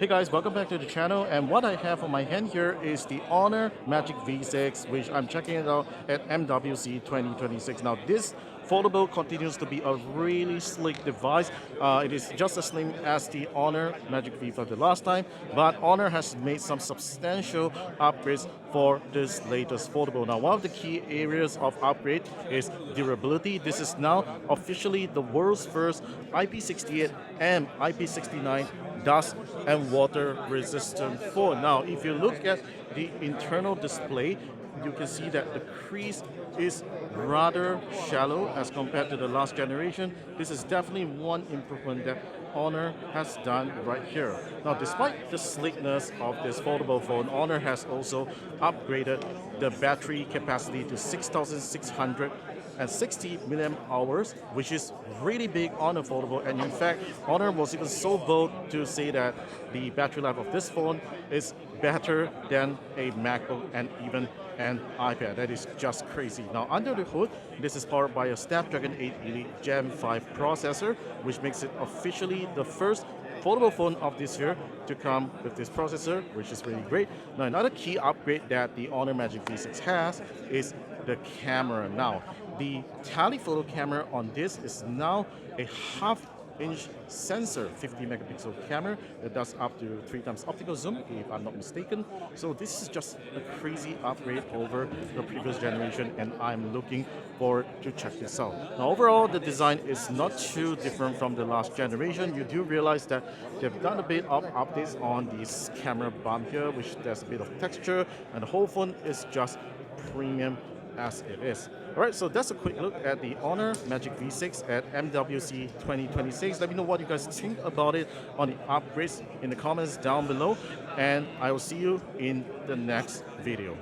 Hey guys, welcome back to the channel, and what I have on my hand here is the Honor Magic V6, which I'm checking it out at MWC 2026. Now this foldable continues to be a really sleek device. It is just as slim as the Honor Magic V for the last time, but Honor has made some substantial upgrades for this latest foldable. Now one of the key areas of upgrade is durability. This is now officially the world's first IP68 and IP69 dust and water resistant phone. Now if you look at the internal display, you can see that the crease is rather shallow as compared to the last generation. This is definitely one improvement that Honor has done right here. Now despite the sleekness of this foldable phone, Honor has also upgraded the battery capacity to 6,660 milliamp hours, which is really big on a foldable. And in fact, Honor was even so bold to say that the battery life of this phone is better than a MacBook and even an iPad. That is just crazy. Now under the hood, this is powered by a Snapdragon 8 Elite Gen 5 processor, which makes it officially the first foldable phone of this year to come with this processor, which is really great. Now another key upgrade that the Honor Magic V6 has is the camera. Now the telephoto camera on this is now a half-inch sensor 50 megapixel camera that does up to 3 times optical zoom, if I'm not mistaken. So this is just a crazy upgrade over the previous generation, and I'm looking forward to check this out. Now overall, the design is not too different from the last generation. You do realize that they've done a bit of updates on this camera bump here, which there's a bit of texture, and the whole phone is just premium as it is. Alright, so that's a quick look at the Honor Magic V6 at MWC 2026. Let me know what you guys think about it on the upgrades in the comments down below, and I will see you in the next video.